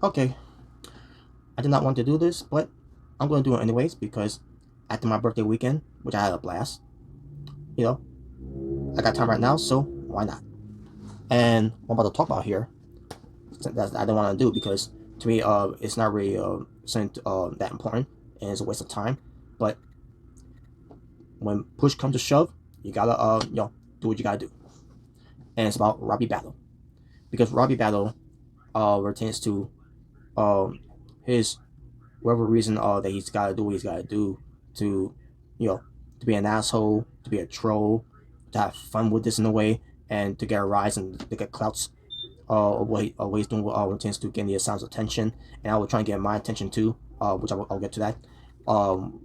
okay, I did not want to do this, but I'm going to do it anyways because after my birthday weekend, which I had a blast, you know, I got time right now, so why not? And what I'm about to talk about here, that I don't want to do because to me, it's not really something that important and it's a waste of time. But when push comes to shove, you gotta do what you gotta do. And it's about Robbie Battle because Robbie Battle pertains to um his whatever reason that he's gotta do what he's gotta do to you know to be an asshole, to be a troll, to have fun with this in a way, and to get a rise and to get clouts what he's doing pertains to getting the sound's attention, and I will try and get my attention too, which I'll get to that.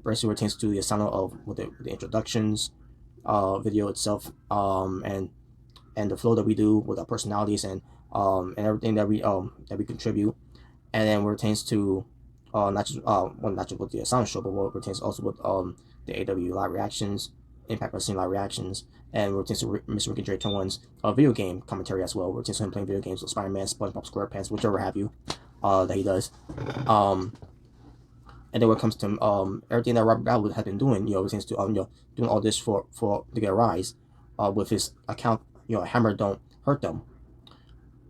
Basically pertains to the sound of with the introductions, video itself, and the flow that we do with our personalities and everything that we contribute, and then pertains to not just with the sound show, but what pertains also with the AW live reactions, Impact Wrestling live reactions, and pertains to Mr. Ricky J. One's video game commentary as well. Pertains to him playing video games with Spider-Man, SpongeBob SquarePants, whichever have you, that he does. And then when it comes to everything that Robert Battle has been doing, pertains to doing all this for to get a rise, with his account, Hammer Don't Hurt Them,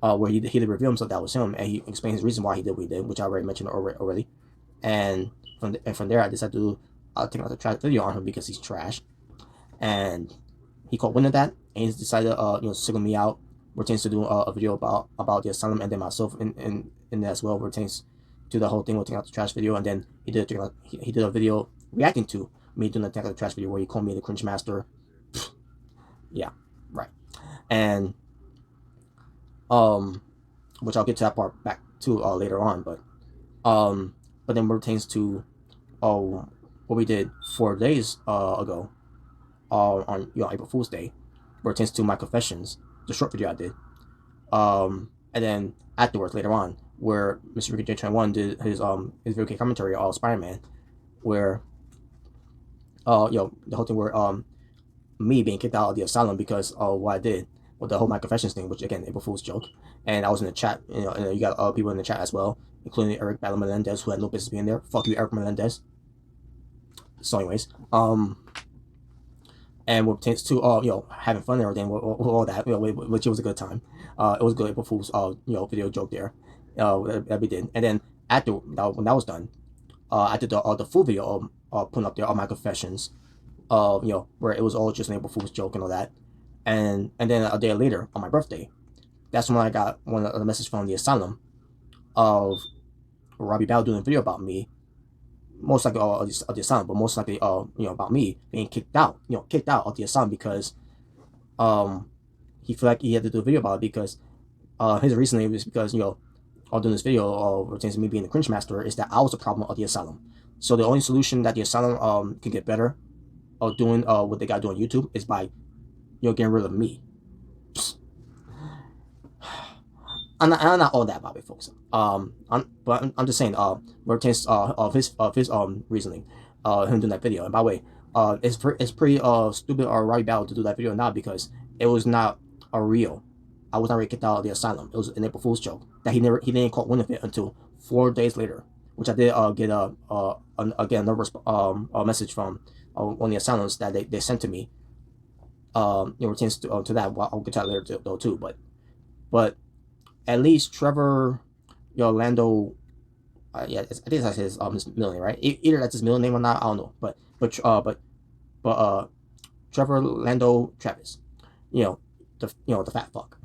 where he did reveal himself that was him, and he explains his reason why he did what he did, which I already mentioned already. And from there, I decided to take out the trash video on him because he's trash, and he caught wind of that, and he's decided single me out. Pertains to doing a video about the asylum, and then myself in that as well. Pertains to the whole thing with taking out the trash video, and then he did a video reacting to me doing the take out the trash video where he called me the cringe master. Yeah, right. And which I'll get to that part back to later on, but then pertains to what we did 4 days ago on April Fool's Day, pertains to my confessions, the short video I did, and then afterwards later on where Mr. Ricky J21 did his video game commentary on Spider-Man, where the whole thing where me being kicked out of the asylum because of what I did with the whole my confessions thing, which again April Fool's joke, and I was in the chat, and you got other people in the chat as well, including Eric Battle Melendez, who had no business being there. Fuck you, Eric Melendez. So, anyways, and what pertains to having fun and everything with all that, which it was a good time. It was a good April Fool's video joke there, that we did, and then after when that was done, I did the full video putting up there all my confessions, where it was all just an April Fool's joke and all that, and then a day later on my birthday, that's when I got one of the message from the asylum of Robbie Battle doing a video about me, most likely of the asylum, but most likely about me being kicked out of the asylum because he felt like he had to do a video about it because his reasoning was because doing this video pertains to me being the cringe master is that I was the problem of the asylum. So the only solution that the asylum can get better of doing what they got to do on YouTube is by getting rid of me. I'm not all that about it, folks. But I'm just saying, pertains of his reasoning, him doing that video. And by the way, it's pretty stupid or Robbie Battle to do that video now because it was not a real. I was not really kicked out of the asylum. It was an April Fool's joke that he didn't caught wind of it until 4 days later, which I did get another message from one of the asylums that they sent to me. Pertains to that. Well, I'll get to that later though too. But at least Trevor, Lando, I think that's his middle name, right? Either that's his middle name or not, I don't know. But Trevor Lando Travis, the fat fuck.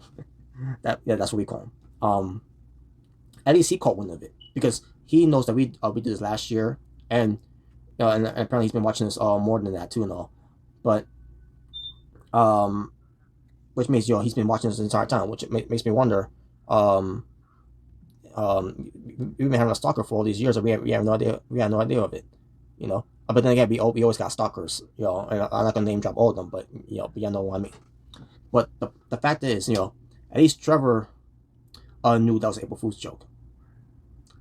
That's what we call him. At least he caught wind of it because he knows that we did this last year, and and apparently he's been watching this more than that too and all, but which means he's been watching this the entire time, which makes me wonder. We've been having a stalker for all these years, and we have no idea. We had no idea of it, But then again, we always got stalkers, And I'm not gonna name drop all of them, but you know what I mean. But the fact is, at least Trevor knew that was an April Fool's joke.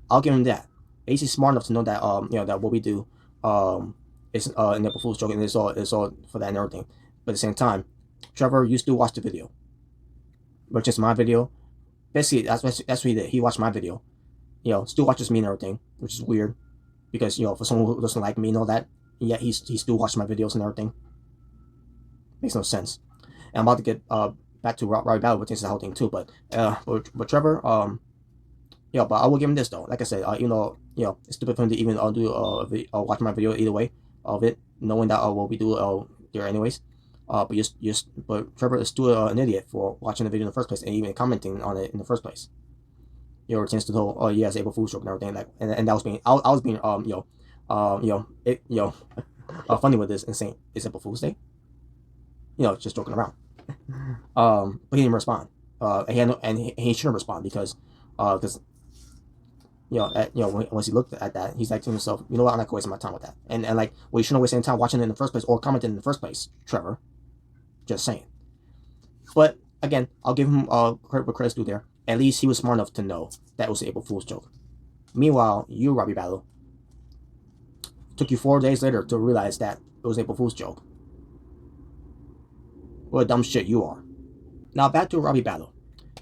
I'll give him that. At least he's smart enough to know that that what we do is an April Fool's joke, and it's all for that and everything. But at the same time, Trevor used to watch the video, but just my video. Basically, that's what he did. He watched my video, still watches me and everything, which is weird because for someone who doesn't like me and all that, yet he still watches my videos and everything. Makes no sense. And I'm about to get back to Robbie Battle, which is the whole thing too. But Trevor, but I will give him this though. Like I said, it's stupid for him to even watch my video either way of it, knowing that what we do there anyways. But Trevor is still an idiot for watching the video in the first place and even commenting on it in the first place. It tends to know, oh yes, April Fool's joke and everything, like, and that was being, I was being, funny with this and saying it's April Fool's Day, just joking around. But he didn't respond. He shouldn't respond because once he looked at that, he's like to himself, you know what, I'm not wasting my time with that. And like, well, you shouldn't waste any time watching it in the first place or commenting in the first place, Trevor. Just saying. But again, I'll give him credit where credit's due there. At least he was smart enough to know that was an April Fool's joke. Meanwhile, you, Robbie Battle, took you 4 days later to realize that it was an April Fool's joke. What a dumb shit you are. Now back to Robbie Battle.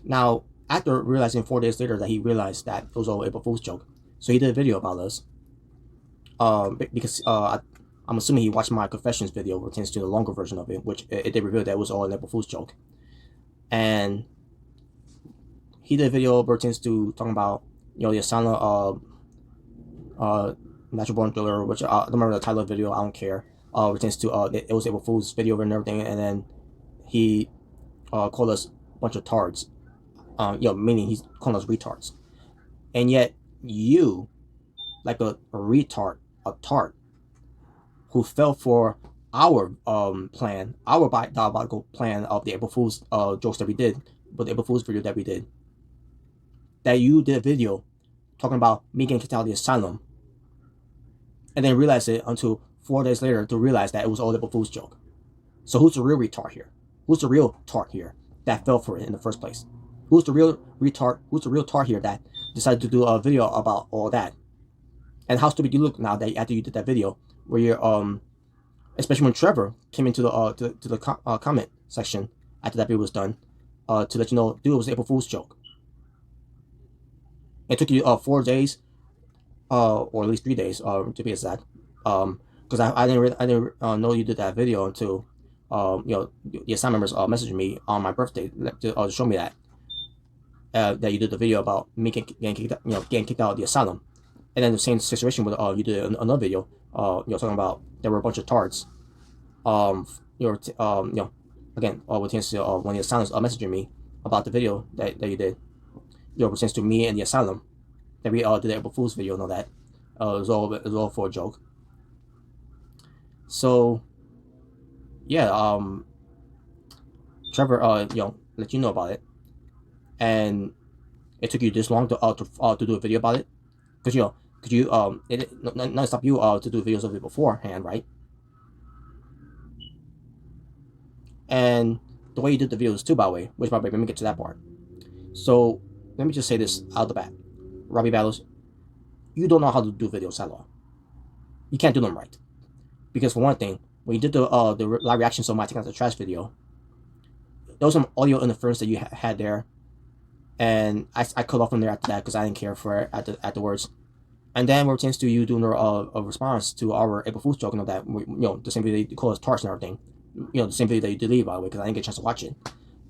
Now, after realizing 4 days later that he realized that it was all April Fool's joke, so he did a video about us. Because I'm assuming he watched my confessions video, which pertains to the longer version of it, which it did reveal that it was all an April Fool's joke. And he did a video pertains to talking about the Asana Natural Born Thriller, which I don't remember the title of the video. I don't care. Pertains to it was April Fool's video and everything, and then he called us a bunch of tards. Meaning he's calling us retards, and yet you, like a retard, a tart, who fell for our plan, our diabolical plan of the April Fool's jokes that we did, but the April Fool's video that we did. That you did a video talking about me getting kicked out of the asylum, and then realized it until 4 days later to realize that it was all April Fool's joke. So who's the real retard here? Who's the real tart here that fell for it in the first place? Who's the real retard? Who's the real tart here that decided to do a video about all that? And how stupid you look now that after you did that video, where you're especially when Trevor came into the comment section after that video was done, to let you know, dude, it was an April Fool's joke. It took you 4 days, or at least 3 days, to be exact, because I didn't know you did that video until the assignment members messaged me on my birthday to show me that you did the video about me getting kicked out of the asylum. And then the same situation with you did another video talking about there were a bunch of tards again pertains to when the asylum's messaging me about the video that you did, pertains to me and the asylum that we did the April Fool's video and all that. It was all for a joke. So yeah, Trevor let you know about it, and it took you this long to do a video about it, because it not stop you to do videos of it beforehand, right? And the way you did the videos too, by the way, which by the way, let me get to that part. So let me just say this out the bat, Robbie Battles, you don't know how to do videos at all. You can't do them right, because for one thing, when you did the live reactions on my Taking Out the Trash video, there was some audio interference that you had there, and I cut off from there after that because I didn't care for it afterwards. And then we're changed to you doing a response to our April Fool's joke and all that. The same video they call us tarts and everything. The same video that you deleted, by the way, because I didn't get a chance to watch it.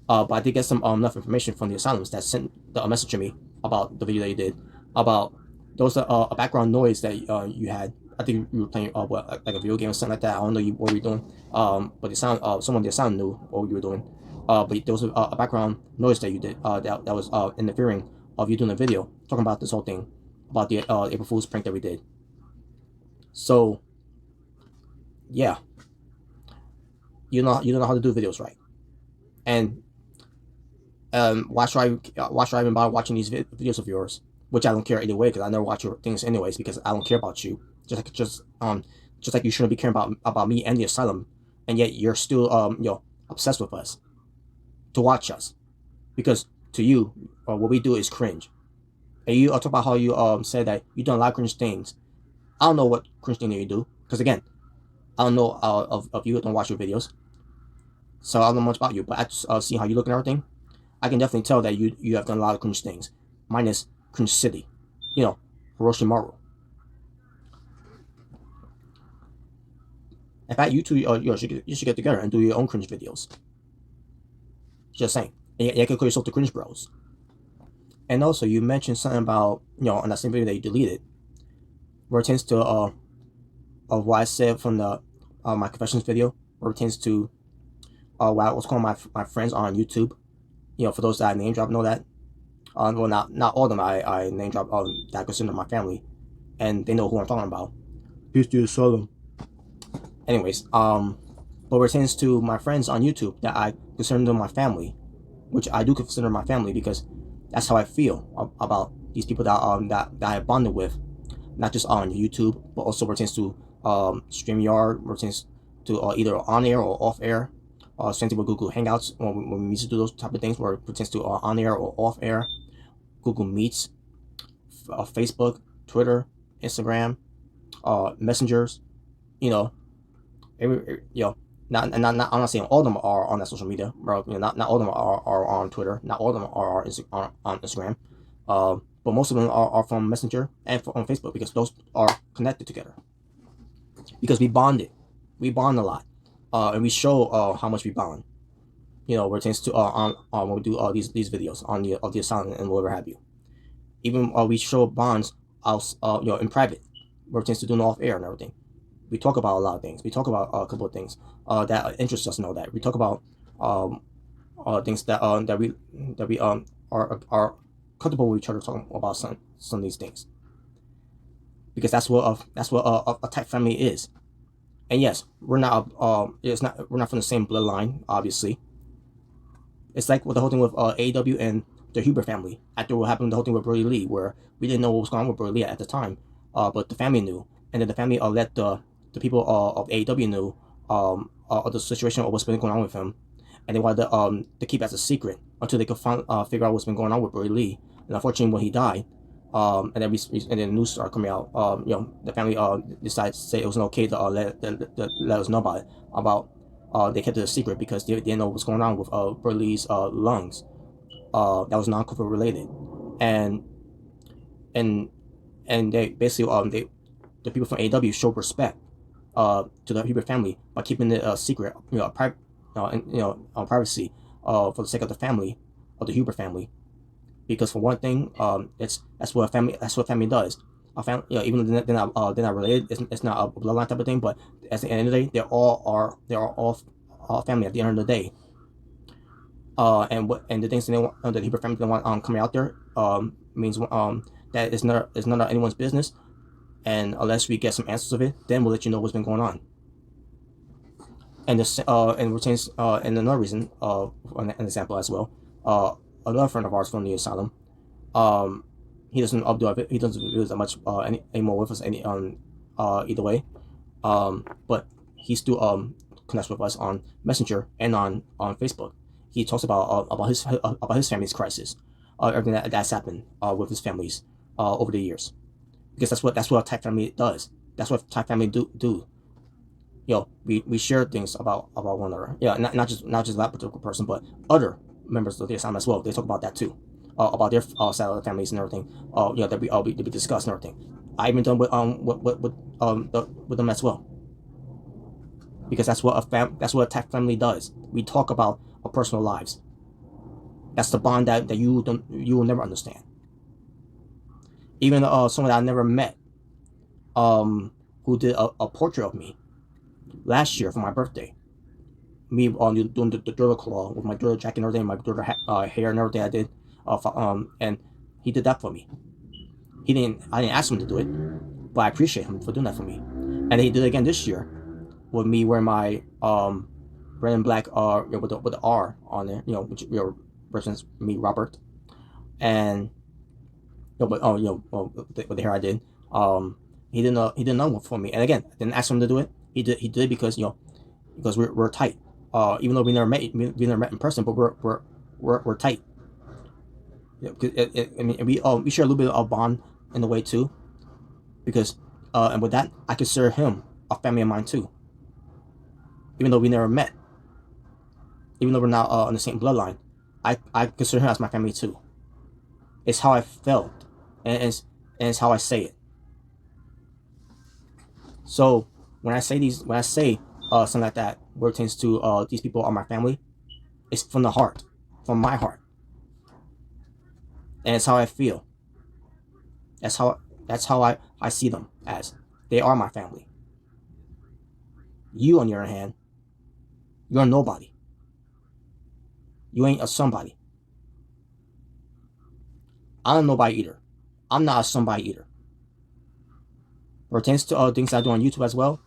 But I did get some enough information from the asylums that sent a message to me about the video that you did. About there was a background noise that you had. I think you were playing like a video game or something like that. I don't know what you were doing. But the sound someone in the sound knew what you were doing. But there was a background noise that you did that was interfering of you doing a video talking about this whole thing about the April Fool's prank that we did. So yeah, you don't know how to do videos right. And why should I even bother watching these videos of yours? Which I don't care either way, because I never watch your things anyways, because I don't care about you. Just like you shouldn't be caring about me and the asylum, and yet you're still obsessed with us to watch us, because to you what we do is cringe. And you talk about how you said that you done a lot of cringe things. I don't know what cringe thing that you do, because again, I don't know of you. Don't watch your videos, so I don't know much about you. But I just see how you look and everything. I can definitely tell that you have done a lot of cringe things, minus Cringe City. you know, Orochimaru. In fact, you two, you should get together and do your own cringe videos. Just saying. And you can call yourself the Cringe Bros. And also, you mentioned something about, on that same video that you deleted, where it tends to, of what I said from the my confessions video, where it tends to, what I was calling my friends on YouTube. For those that I name drop, know that. Well, not all of them. I name drop that I consider my family, and they know who I'm talking about. Peace to Asylum. Anyways, but pertains to my friends on YouTube that I consider them my family, which I do consider my family because that's how I feel about these people that I have bonded with, not just on YouTube, but also pertains to StreamYard, pertains to either on air or off air. Same thing with Google Hangouts when we used to do those type of things, where it pertains to on air or off air. Google Meets, Facebook, Twitter, Instagram, messengers. Not I'm not saying all of them are on that social media, bro. Not all of them are on Twitter. Not all of them are on Instagram. But most of them are from Messenger and on Facebook, because those are connected together. Because we bond a lot, and we show how much we bond. Where it tends to on when we do these videos on the asylum and whatever have you. Even we show bonds in private, where it tends to do off air and everything. We talk about a lot of things. We talk about a couple of things that interest us. Know that we talk about things that we are comfortable with each other talking about some of these things, because that's what a tight family is. And yes, we're not from the same bloodline, obviously. It's like with the whole thing with AEW and the Huber family. After what happened, the whole thing with Brody Lee, where we didn't know what was going on with Brody Lee at the time, but the family knew, and then the family let the people of AEW knew of the situation of what's been going on with him, and they wanted to keep it as a secret until they could figure out what's been going on with Brody Lee. And unfortunately, when he died, and then news started coming out, the family decided to say it was okay to let us know about it. They kept it a secret because they didn't know what was going on with Brody Lee's lungs. That was non-COVID related, and they basically the people from AEW showed respect to the Huber family by keeping it a secret, private, privacy, for the sake of the family, of the Huber family, because for one thing, that's what family does. A family, even though they're not related, it's not a bloodline type of thing, but at the end of the day, they are all family at the end of the day. And the things that the Huber family don't want coming out there means that it's none of anyone's business. And unless we get some answers of it, then we'll let you know what's been going on. And and another reason, an example as well. Another friend of ours from the asylum, he doesn't do that much anymore with us either way. But he still connects with us on Messenger and on Facebook. He talks about his family's crisis, everything that's happened with his families over the years. Because that's what a tight family does. That's what tight family do. We share things about one another. Not just that particular person, but other members of the asylum as well. They talk about that too, about their side of the families and everything. That we discuss and everything. I even done with them as well. Because that's what a tight family does. We talk about our personal lives. That's the bond that you will never understand. Even someone that I never met, who did a portrait of me last year for my birthday. Me doing the Dorito claw with my Dorito jacket and everything, my Dorito hair and everything I did, and he did that for me. I didn't ask him to do it, but I appreciate him for doing that for me. And he did it again this year with me wearing my red and black with the R on there, which represents me, Robert, and with the hair I did. He didn't know for me, and again, I didn't ask him to do it. He did because because we're tight. Even though we never met in person, but we're tight. We share a little bit of bond in the way too, because and with that, I consider him a family of mine too. Even though we never met, even though we're not on the same bloodline, I consider him as my family too. It's how I felt, and and it's how I say it. So when I say something like that, where it tends to these people are my family, it's from the heart, from my heart, and it's how I feel. That's how I see them as. They are my family. You, on the other hand, you're nobody. You ain't a somebody. I'm nobody either. I'm not a somebody either. Pertains to things I do on YouTube as well.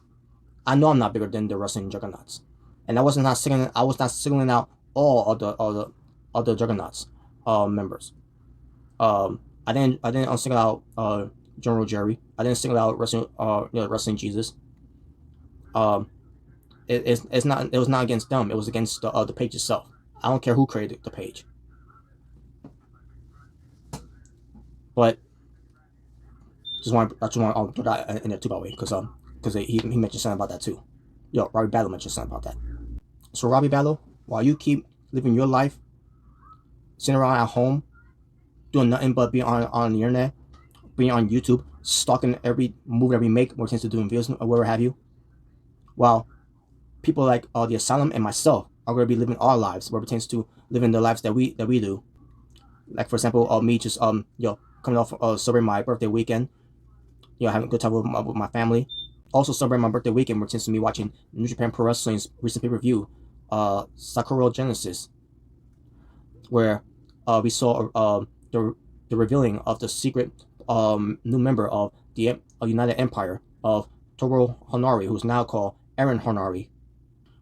I know I'm not bigger than the wrestling juggernauts, and I was not singling out all the juggernauts members. I didn't single out General Jerry. I didn't single out wrestling Jesus. Um, it was not against them. It was against the page itself. I don't care who created the page, but I just want to throw that in there too, by the way, because he mentioned something about that too. Yo, Robbie Battle mentioned something about that. So Robbie Battle, while you keep living your life, sitting around at home, doing nothing but being on the internet, being on YouTube, stalking every move that we make, more tends to doing videos or whatever have you, while people like the Asylum and myself are going to be living our lives, where it pertains to living the lives that we do. Like for example, me just coming off celebrating my birthday weekend, having a good time with my family. Also celebrating my birthday weekend, which tends to me watching New Japan Pro Wrestling's recent pay-per-view, Sakura Genesis, where we saw the revealing of the secret new member of the United Empire of Toru Honari, who's now called Aaron Honari,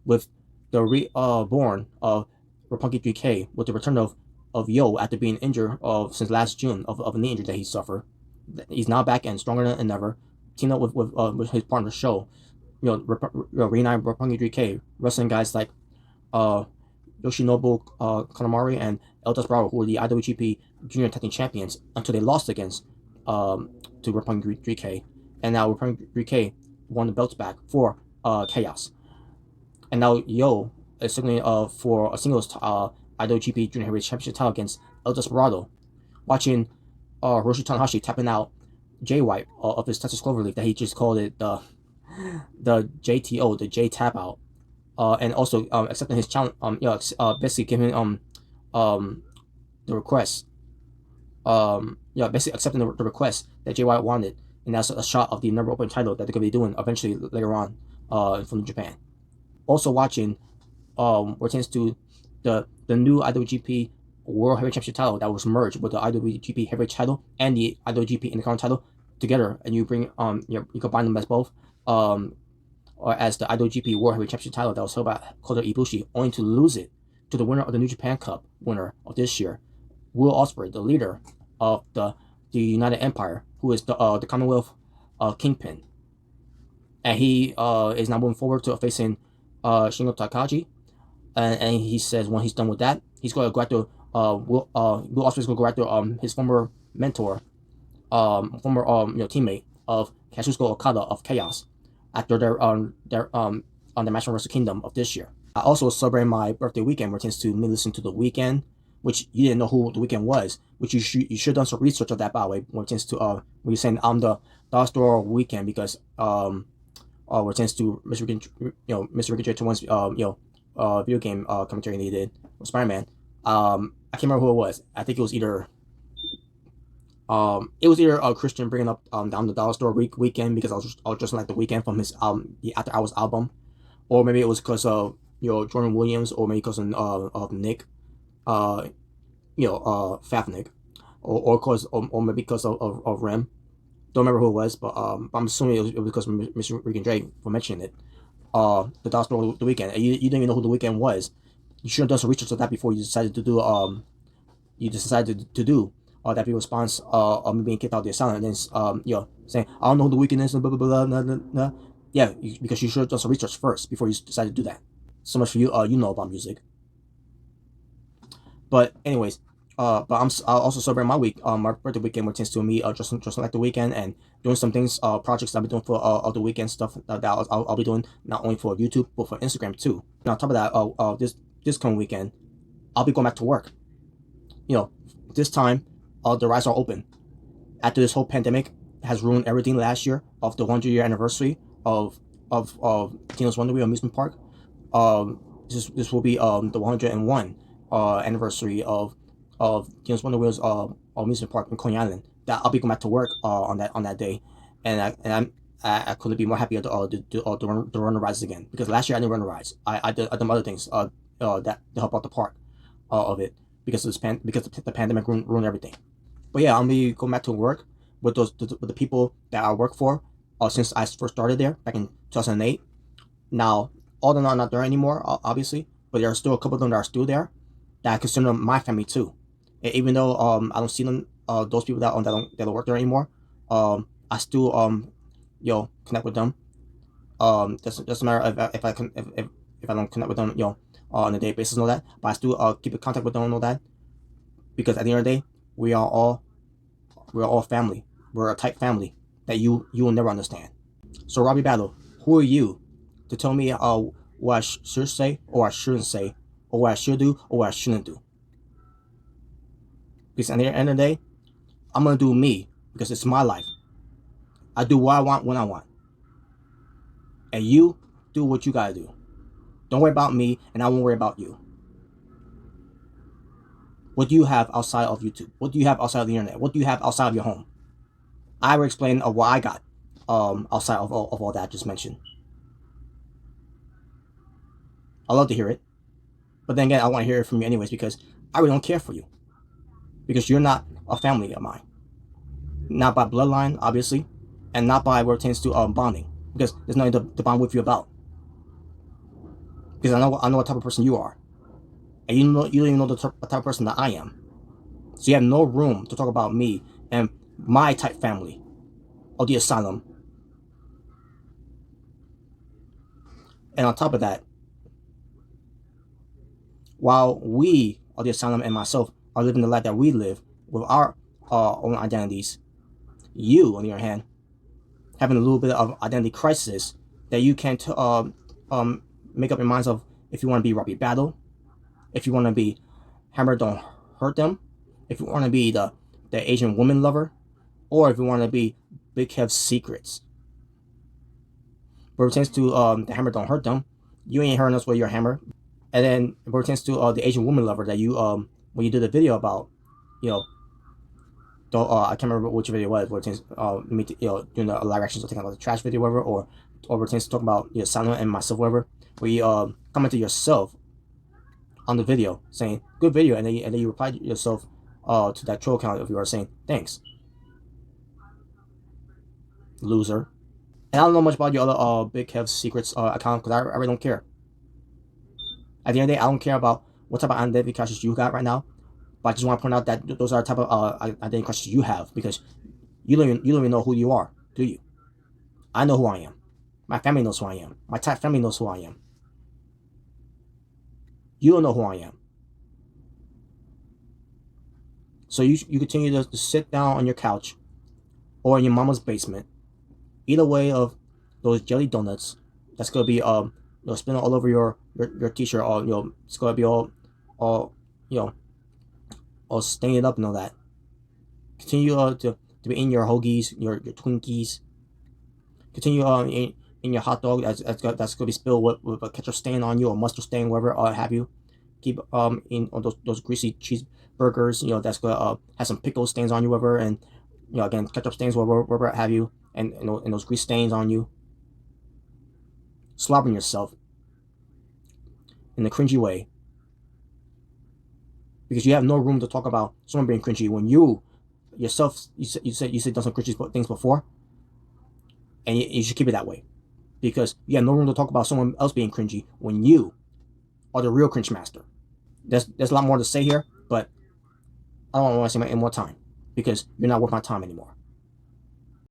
with the reborn of Roppongi 3K, with the return of Yo after being injured since last June of a knee injury that he suffered. He's now back and stronger than ever. Teamed up with his partner Show, reunite Roppongi 3K, wrestling guys like Yoshinobu Kanemaru and El Desperado, who were the IWGP Junior Tag Team Champions until they lost against to Roppongi 3K, and now Roppongi 3K won the belts back for Chaos. And now Yo is signaling for a singles IWGP Junior Heavyweight Championship title against El Desperado. Watching Hiroshi Tanahashi tapping out Jay White of his Texas Cloverleaf, that he just called it the JTO, the J tap out, and also accepting his challenge, basically giving the request, basically accepting the request that Jay White wanted, and that's a shot of the number open title that they're gonna be doing eventually later on from Japan. Also watching pertains to the new IWGP World Heavyweight Championship title that was merged with the IWGP Heavyweight title and the IWGP Intercontinental title together, and you bring you combine them as both or as the IWGP World Heavyweight Championship title that was held by Kota Ibushi, only to lose it to the winner of the New Japan Cup winner of this year, Will Ospreay, the leader of the United Empire, who is the Commonwealth Kingpin, and he is now moving forward to facing Shingo Takagi, and he says when he's done with that, he's going to go after Will Ospreay's going to go after his former mentor, former teammate of Kazuchika Okada of Chaos, after their on the match from Wrestle Kingdom of this year. I also celebrated my birthday weekend, where it tends to me listen to The Weeknd, which you didn't know who The Weeknd was, which you should have done some research of that, by the way, when it tends to when you're saying I'm the Dollar Store Weekend, because where it tends to Mr. Ricky J. One's video game commentary he did with Spider-Man. I can't remember who it was. I think it was either Christian bringing up down the Dollar Store Weekend, because I was just like The Weeknd from his the After Hours album, or maybe it was because of Jordan Williams, or maybe because of Nick, Faf or cause or maybe because of Rem. Don't remember who it was, but I'm assuming it was because of Mr. Rick and Dre for mentioning it. The Dollar Store The Weeknd, and you didn't even know who The Weeknd was. You should have done some research of that before you decided to do that big response of me being kicked out of the asylum, and then saying I don't know who The Weeknd is and blah blah blah blah blah. Blah. Yeah, because you should have done some research first before you decided to do that. So much for you. You know about music. But anyways, but I'll also celebrate my my birthday weekend, which tends to me just like The Weeknd, and doing some things, projects I've been doing for the weekend stuff that I'll be doing not only for YouTube but for Instagram too. And on top of that, this coming weekend, I'll be going back to work. This time, the rides are open after this whole pandemic has ruined everything last year of the 100-year anniversary of Tino's Wonder Wheel amusement park. This will be the 101 anniversary of Tino's Wonder Wheel's amusement park in Coney Island. That I'll be going back to work on that day, I couldn't be more happy to run the rides again, because last year I didn't run the rides. I did other things that to help out the park of it, because the pandemic ruined everything. But yeah, I'm be going back to work with with the people that I work for since I first started there back in 2008. Now, all of them are not there anymore, obviously, but there are still a couple of them that are still there that I consider my family too. Even though I don't see them, those people that don't work there anymore, I still connect with them. Doesn't matter if I don't connect with them, on a daily basis and all that, but I still keep in contact with them and all that, because at the end of the day, we are all family. We're a tight family that you will never understand. So Robbie Battle, who are you to tell me what I should say or I shouldn't say, or what I should do or what I shouldn't do? Because at the end of the day, I'm gonna do me, because it's my life. I do what I want when I want, and you do what you gotta do. Don't worry about me, and I won't worry about you. What do you have outside of YouTube? What do you have outside of the internet? What do you have outside of your home? I will explain what I got outside of all that I just mentioned. I love to hear it, but then again, I want to hear it from you anyways, because I really don't care for you, because you're not a family of mine, not by bloodline, obviously, and not by where it tends to bonding, because there's nothing to bond with you about. Because I know what type of person you are, and you don't even know the type of person that I am. So you have no room to talk about me and my type family of the asylum. And on top of that, while we of the asylum and myself are living the life that we live with our own identities, you, on the other hand, having a little bit of identity crisis that you can't make up your minds of if you want to be Robbie Battle, if you want to be Hammer Don't Hurt Them, if you want to be the Asian woman lover, or if you want to be Big Kev's Secrets. But it pertains to the Hammer Don't Hurt Them, you ain't hearing us with your hammer. And then it pertains to the Asian woman lover that you when you did a video about, I can't remember which video it was. Where it pertains me doing the live actions or talking about the trash video, whatever, or pertains to talking about Silent and myself, whatever. Where you commented yourself on the video saying good video, and then you replied yourself to that troll account of yours saying thanks, loser. And I don't know much about your other Big Kev's Secrets account, because I really don't care. At the end of the day, I don't care about what type of identity crisis you got right now, but I just want to point out that those are the type of identity crisis you have, because you don't even know who you are, do you? I know who I am. My family knows who I am. My tight family knows who I am. You don't know who I am. So you continue to sit down on your couch or in your mama's basement, eat away of those jelly donuts that's gonna be spilling all over your t-shirt, or it's gonna be all stained up and all that. Continue to be in your hoagies, your Twinkies. Continue in your hot dog that's gonna be spilled with a ketchup stain on you, or mustard stain, whatever have you. Keep in on those greasy cheeseburgers, that's gonna have some pickle stains on you, whatever, and again ketchup stains, whatever have you, and those grease stains on you. Slobbering yourself in a cringy way, because you have no room to talk about someone being cringy when you yourself you said done some cringy things before, and you should keep it that way, because you have no room to talk about someone else being cringy when you are the real cringe master. There's a lot more to say here, but I don't want to say any more time, because you're not worth my time anymore.